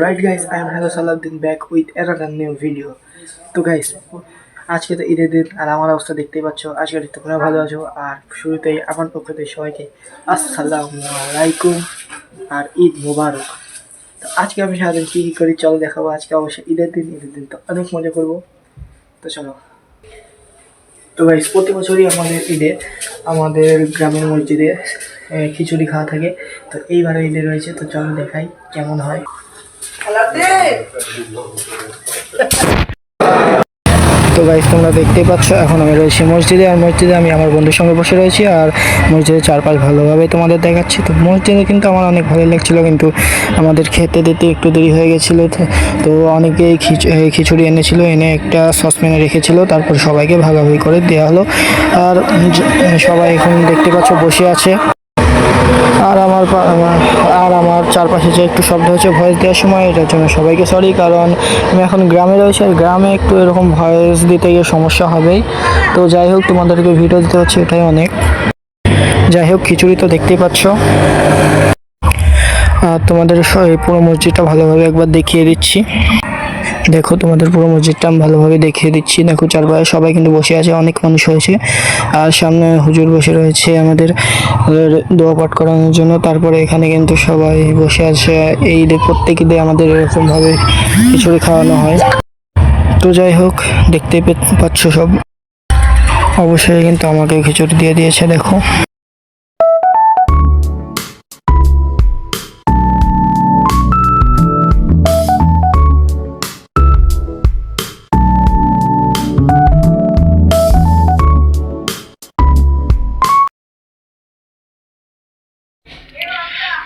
Right guys, I am Hello Salahuddin back with another new video. তো guys, আজকে তো ঈদের দিন আর আমার অবস্থা দেখতেই পাচ্ছ। আজকে তোমরা ভালো আছো আর শুরুতেই আমার পক্ষ থেকে সবাইকে আসসালামু আলাইকুম আর ঈদ মোবারক। তো আজকে আমি সারাদিন কী করি চলো দেখাবো। আজকে অবশ্যই ঈদের দিন তো অনেক মজা করবো। তো চলো। তো গাইস, প্রতি বছরই আমাদের ঈদে আমাদের গ্রামের মসজিদে খিচুড়ি খাওয়া থাকে। তো এইবারে ঈদে রয়েছে, তো চলো দেখাই কেমন হয়। তো গাইস, তোমরা দেখতেই পাচ্ছ এখন আমি রয়েছি মসজিদে, আর মসজিদে আমি আমার বন্ধুর সঙ্গে বসে রয়েছি আর মসজিদের চারপাশ ভালোভাবে তোমাদের দেখাচ্ছি। তো মসজিদে কিন্তু আমার অনেক ভালোই লাগছিলো, কিন্তু আমাদের খেতে দিতে একটু দেরি হয়ে গেছিলো। তো অনেকেই খিচুড়ি এনেছিল, এনে একটা সসপ্যানে রেখেছিল, তারপর সবাইকে ভাগাভাগি করে দেওয়া হলো। আর সবাই এখন দেখতে পাচ্ছ বসে আছে। আর আমার চারপাশে যে একটু শব্দ হচ্ছে ভয়েস দেওয়ার সময়, এটার জন্য সবাইকে সরি, কারণ আমি এখন গ্রামে রয়েছি আর গ্রামে একটু এরকম ভয়েস দিতে গিয়ে সমস্যা হবেই। তো যাই হোক, তোমাদেরকে ভিডিও দিতে হচ্ছে, এটাই অনেক। যাই হোক, খিচুড়ি তো দেখতেই পাচ্ছ। আর তোমাদের পুরো মসজিদটা ভালোভাবে একবার দেখিয়ে দিচ্ছি। দেখো, তোমাদের পুরো মসজিদটা আমি ভালোভাবে দেখিয়ে দিচ্ছি। দেখো, চারপাশে সবাই কিন্তু বসে আছে, অনেক মানুষ হয়েছে। আর সামনে হুজুর বসে রয়েছে আমাদের দোয়া পাঠ করানোর জন্য। তারপরে এখানে কিন্তু সবাই বসে আছে। এই ঈদে প্রত্যেক ঈদে আমাদের এরকমভাবে খিচুড়ি খাওয়ানো হয়। তো যাই হোক, দেখতেই পাচ্ছ সব। অবশ্যই কিন্তু আমাকে খিচুড়ি দিয়ে দিয়েছে, দেখো।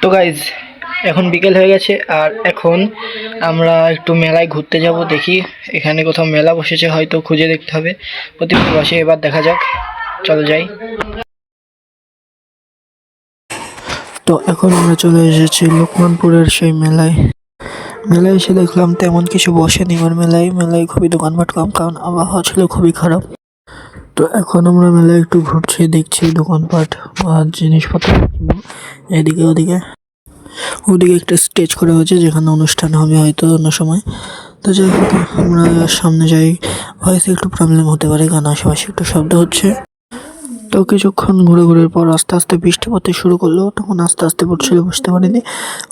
তো গাইজ, এখন বিকেল হয়ে গেছে আর এখন আমরা একটু মেলায় ঘুরতে যাব। দেখি এখানে কোথাও মেলা বসেছে, হয়তো খুঁজে দেখতে হবে। প্রতিবার বসে, এবার দেখা যাক, চলো যাই। তো এখন আমরা চলে এসেছি লোকমানপুরের সেই মেলায় এসে দেখলাম তেমন কিছু বসেনি এবার মেলায় খুবই দোকানপাট কম, কারণ আবহাওয়া ছিল খুবই খারাপ। তো এখন আমরা মেলায় একটু ঘুরছি, দেখছি দোকানপাট আর জিনিসপত্র এদিকে ওদিকে একটা স্টেজ করা হয়েছে, যেখানে অনুষ্ঠান হবে হয়তো অন্য সময়। তো যাই হোক, আমরা সামনে যাই। ভয়েসে একটু প্রবলেম হতে পারে, কারণ আশেপাশে একটু শব্দ হচ্ছে। তো কিছুক্ষণ ঘুরে পর আস্তে আস্তে বৃষ্টি পড়তে শুরু করলো। তখন আস্তে আস্তে পড়ছিল, বুঝতে পারিনি।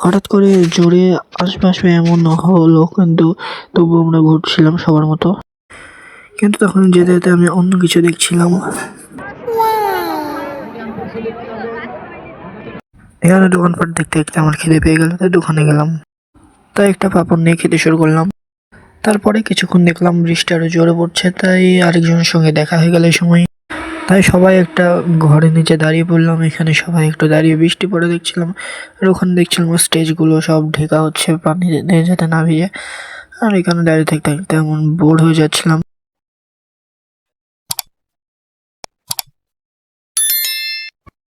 হঠাৎ করে জোরে আসবে এমন হলো, কিন্তু তবু আমরা ঘুরছিলাম সবার মতো। কিন্তু তখন যেতে যেতে আমি অন্য কিছু দেখছিলাম। এখানে দোকানপাট দেখতে দেখতে আমার খিদে পেয়ে গেল, তাই দোকানে গেলাম। তাই একটা পাপড় নিয়ে খেতে শুরু করলাম। তারপরে কিছুক্ষণ দেখলাম বৃষ্টি আরো জোরে পড়ছে, তাই আরেকজনের সঙ্গে দেখা হয়ে গেল এই সময়। তাই সবাই একটা ঘরের নিচে দাঁড়িয়ে পড়লাম। এখানে সবাই একটু দাঁড়িয়ে বৃষ্টি পড়ে দেখছিলাম। আর ওখানে দেখছিলাম স্টেজগুলো সব ঢেকা হচ্ছে পানি যাতে না ভিজে। আর এখানে দাঁড়িয়ে থাকতে থাকতে এমন বোর হয়ে যাচ্ছিলাম।